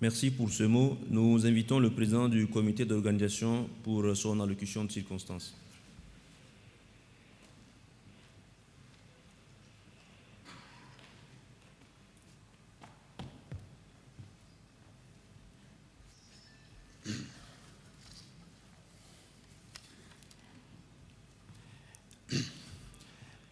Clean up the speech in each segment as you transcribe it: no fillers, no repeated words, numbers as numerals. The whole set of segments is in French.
Merci pour ce mot. Nous invitons le président du comité d'organisation pour son allocution de circonstance.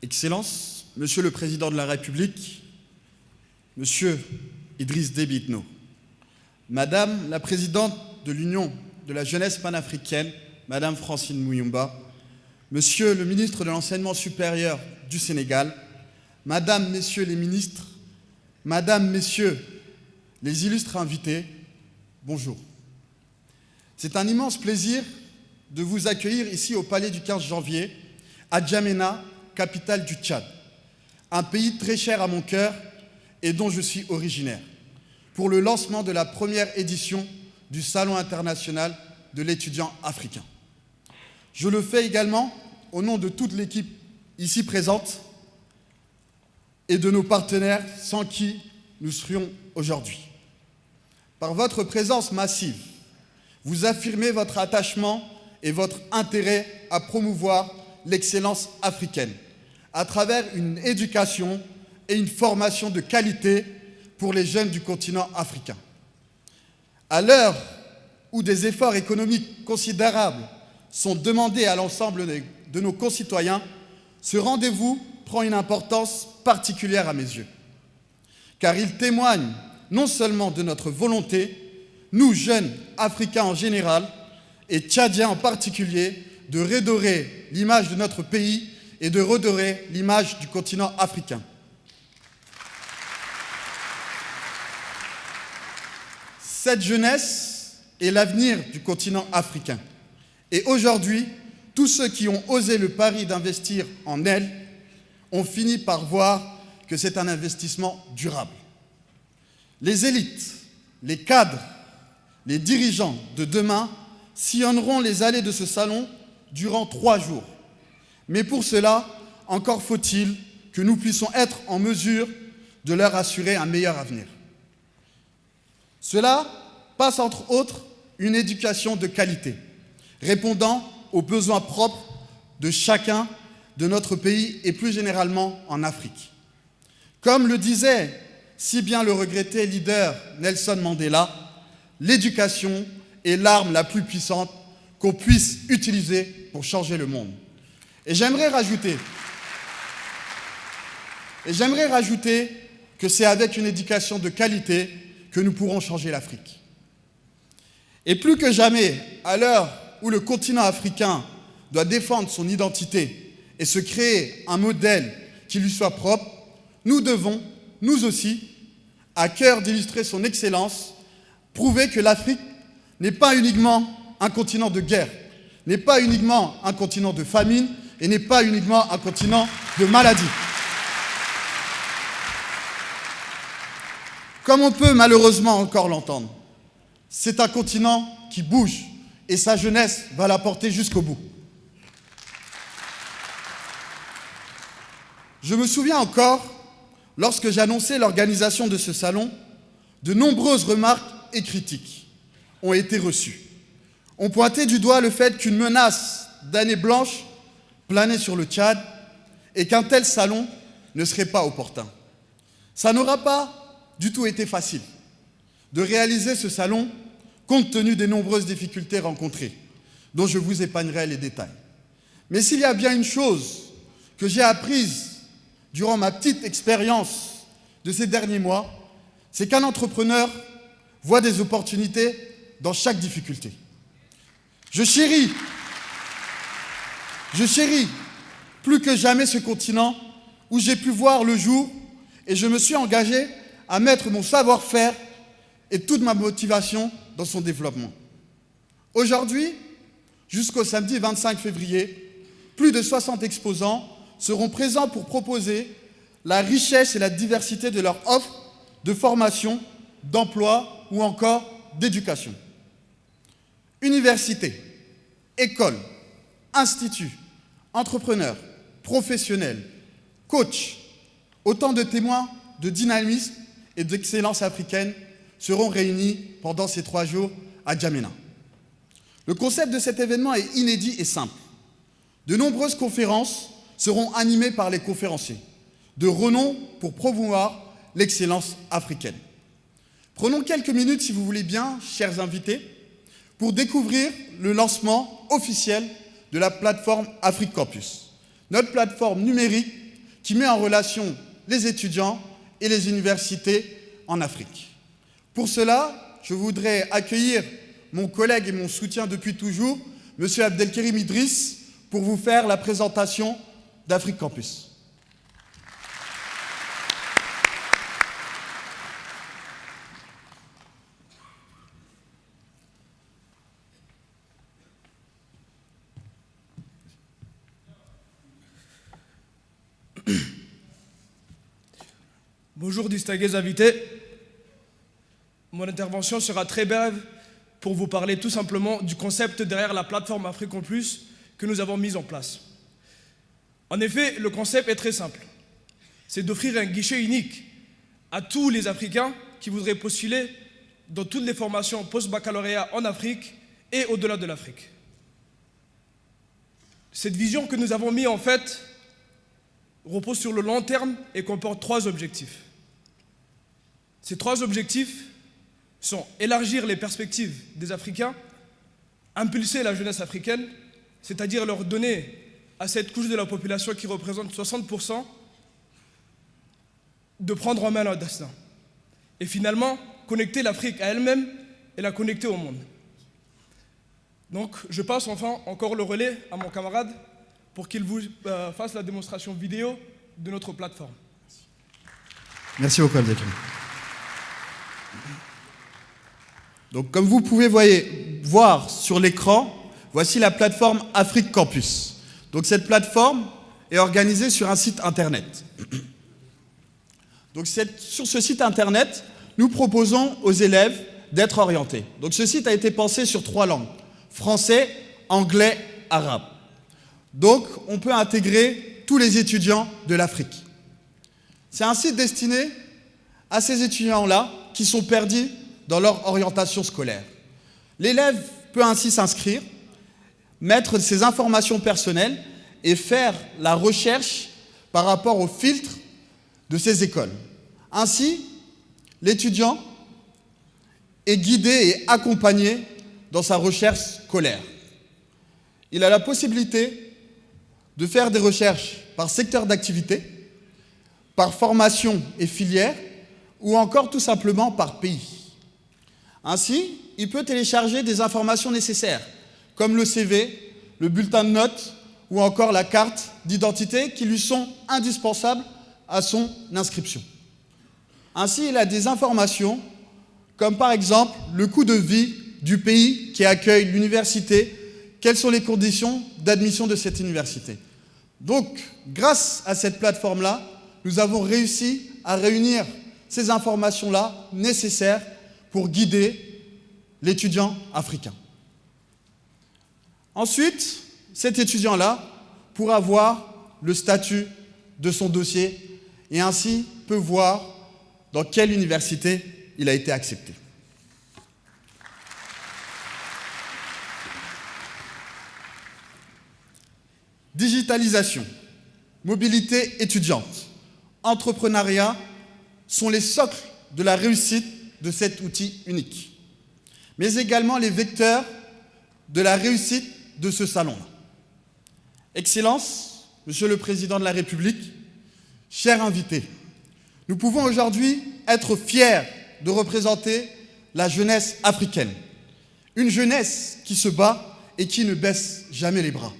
Excellences, Monsieur le Président de la République, Monsieur Idriss Déby Itno, Madame la Présidente de l'Union de la Jeunesse panafricaine, Madame Francine Mouyoumba, Monsieur le Ministre de l'Enseignement supérieur du Sénégal, Madame, Messieurs les ministres, Madame, Messieurs les illustres invités, bonjour. C'est un immense plaisir de vous accueillir ici au Palais du 15 janvier, à Djamena, capitale du Tchad, un pays très cher à mon cœur et dont je suis originaire, pour le lancement de la première édition du Salon international de l'étudiant africain. Je le fais également au nom de toute l'équipe ici présente et de nos partenaires sans qui nous serions aujourd'hui. Par votre présence massive, vous affirmez votre attachement et votre intérêt à promouvoir l'excellence africaine, à travers une éducation et une formation de qualité pour les jeunes du continent africain. À l'heure où des efforts économiques considérables sont demandés à l'ensemble de nos concitoyens, ce rendez-vous prend une importance particulière à mes yeux, car il témoigne non seulement de notre volonté, nous jeunes Africains en général et Tchadiens en particulier, de redorer l'image de notre pays et de redorer l'image du continent africain. Cette jeunesse est l'avenir du continent africain. Et aujourd'hui, tous ceux qui ont osé le pari d'investir en elle ont fini par voir que c'est un investissement durable. Les élites, les cadres, les dirigeants de demain sillonneront les allées de ce salon durant 3 jours. Mais pour cela, encore faut-il que nous puissions être en mesure de leur assurer un meilleur avenir. Cela passe entre autres une éducation de qualité, répondant aux besoins propres de chacun de notre pays et plus généralement en Afrique. Comme le disait si bien le regretté leader Nelson Mandela, l'éducation est l'arme la plus puissante qu'on puisse utiliser pour changer le monde. Et j'aimerais rajouter que c'est avec une éducation de qualité que nous pourrons changer l'Afrique. Et plus que jamais, à l'heure où le continent africain doit défendre son identité et se créer un modèle qui lui soit propre, nous devons, nous aussi, à cœur d'illustrer son excellence, prouver que l'Afrique n'est pas uniquement un continent de guerre, n'est pas uniquement un continent de famine et n'est pas uniquement un continent de maladie. Comme on peut malheureusement encore l'entendre, c'est un continent qui bouge et sa jeunesse va la porter jusqu'au bout. Je me souviens encore, lorsque j'annonçais l'organisation de ce salon, de nombreuses remarques et critiques ont été reçues. On pointait du doigt le fait qu'une menace d'année blanche planait sur le Tchad et qu'un tel salon ne serait pas opportun. Ça n'aura pas du tout été facile de réaliser ce salon compte tenu des nombreuses difficultés rencontrées, dont je vous épargnerai les détails. Mais s'il y a bien une chose que j'ai apprise durant ma petite expérience de ces derniers mois, c'est qu'un entrepreneur voit des opportunités dans chaque difficulté. Je chéris plus que jamais ce continent où j'ai pu voir le jour et je me suis engagé à mettre mon savoir-faire et toute ma motivation dans son développement. Aujourd'hui, jusqu'au samedi 25 février, plus de 60 exposants seront présents pour proposer la richesse et la diversité de leur offre de formation, d'emploi ou encore d'éducation. Universités, écoles, instituts, entrepreneurs, professionnels, coachs, autant de témoins de dynamisme et d'excellence africaine seront réunis pendant ces 3 jours à Djamena. Le concept de cet événement est inédit et simple. De nombreuses conférences seront animées par les conférenciers, de renom pour promouvoir l'excellence africaine. Prenons quelques minutes, si vous voulez bien, chers invités, pour découvrir le lancement officiel de la plateforme Afrique Campus, notre plateforme numérique qui met en relation les étudiants et les universités en Afrique. Pour cela, je voudrais accueillir mon collègue et mon soutien depuis toujours, M. Abdelkerim Idriss, pour vous faire la présentation d'Afrique Campus. Bonjour distingués invités. Mon intervention sera très brève pour vous parler tout simplement du concept derrière la plateforme Afrique Campus que nous avons mise en place. En effet, le concept est très simple. C'est d'offrir un guichet unique à tous les Africains qui voudraient postuler dans toutes les formations post-baccalauréat en Afrique et au-delà de l'Afrique. Cette vision que nous avons mise en fait repose sur le long terme et comporte 3 objectifs. Ces 3 objectifs sont élargir les perspectives des Africains, impulser la jeunesse africaine, c'est-à-dire leur donner à cette couche de la population qui représente 60% de prendre en main leur destin. Et finalement, connecter l'Afrique à elle-même et la connecter au monde. Donc, je passe enfin encore le relais à mon camarade pour qu'il vous fasse la démonstration vidéo de notre plateforme. Merci beaucoup, Abdelkerim. Donc, comme vous pouvez voir sur l'écran, voici la plateforme Afrique Campus. Donc, cette plateforme est organisée sur un site internet. Donc, sur ce site internet, nous proposons aux élèves d'être orientés. Donc, ce site a été pensé sur 3 langues, français, anglais, arabe. Donc, on peut intégrer tous les étudiants de l'Afrique. C'est un site destiné à ces étudiants-là qui sont perdus dans leur orientation scolaire. L'élève peut ainsi s'inscrire, mettre ses informations personnelles et faire la recherche par rapport au filtre de ces écoles. Ainsi, l'étudiant est guidé et accompagné dans sa recherche scolaire. Il a la possibilité de faire des recherches par secteur d'activité, par formation et filière, ou encore tout simplement par pays. Ainsi, il peut télécharger des informations nécessaires, comme le CV, le bulletin de notes, ou encore la carte d'identité qui lui sont indispensables à son inscription. Ainsi, il a des informations, comme par exemple le coût de vie du pays qui accueille l'université, quelles sont les conditions d'admission de cette université. Donc, grâce à cette plateforme-là, nous avons réussi à réunir ces informations-là nécessaires pour guider l'étudiant africain. Ensuite, cet étudiant-là pourra voir le statut de son dossier et ainsi peut voir dans quelle université il a été accepté. Digitalisation, mobilité étudiante, entrepreneuriat sont les socles de la réussite de cet outil unique, mais également les vecteurs de la réussite de ce salon-là. Excellence, Monsieur le Président de la République, chers invités, nous pouvons aujourd'hui être fiers de représenter la jeunesse africaine, une jeunesse qui se bat et qui ne baisse jamais les bras.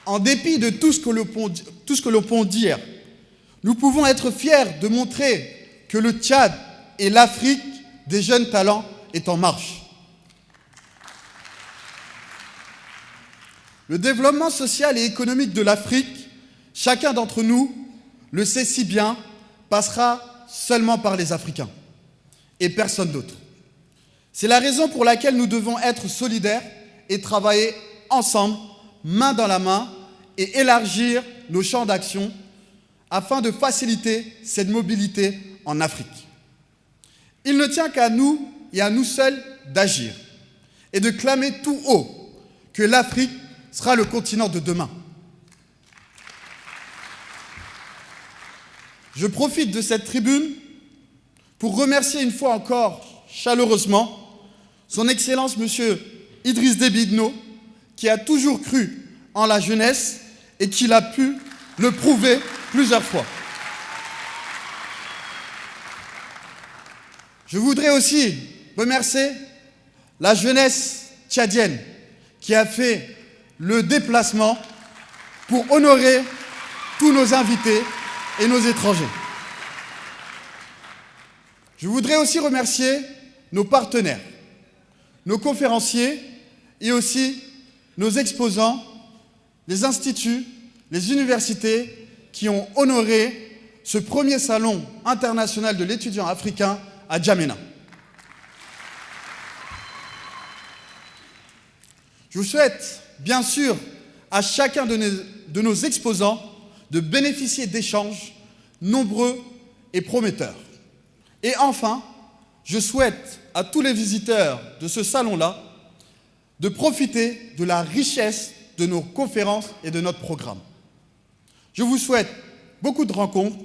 En dépit de tout ce que l'on peut dire, nous pouvons être fiers de montrer que le Tchad et l'Afrique des jeunes talents est en marche. Le développement social et économique de l'Afrique, chacun d'entre nous le sait si bien, passera seulement par les Africains et personne d'autre. C'est la raison pour laquelle nous devons être solidaires et travailler ensemble, main dans la main, et élargir nos champs d'action afin de faciliter cette mobilité en Afrique. Il ne tient qu'à nous et à nous seuls d'agir et de clamer tout haut que l'Afrique sera le continent de demain. Je profite de cette tribune pour remercier une fois encore chaleureusement son Excellence M. Idriss Déby Itno, qui a toujours cru en la jeunesse et qui l'a pu le prouver plusieurs fois. Je voudrais aussi remercier la jeunesse tchadienne qui a fait le déplacement pour honorer tous nos invités et nos étrangers. Je voudrais aussi remercier nos partenaires, nos conférenciers et aussi nos exposants, les instituts, les universités qui ont honoré ce premier salon international de l'étudiant africain à N'Djamena. Je vous souhaite, bien sûr, à chacun de nos exposants de bénéficier d'échanges nombreux et prometteurs. Et enfin, je souhaite à tous les visiteurs de ce salon-là de profiter de la richesse de nos conférences et de notre programme. Je vous souhaite beaucoup de rencontres,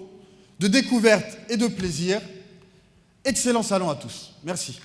de découvertes et de plaisir. Excellent salon à tous. Merci.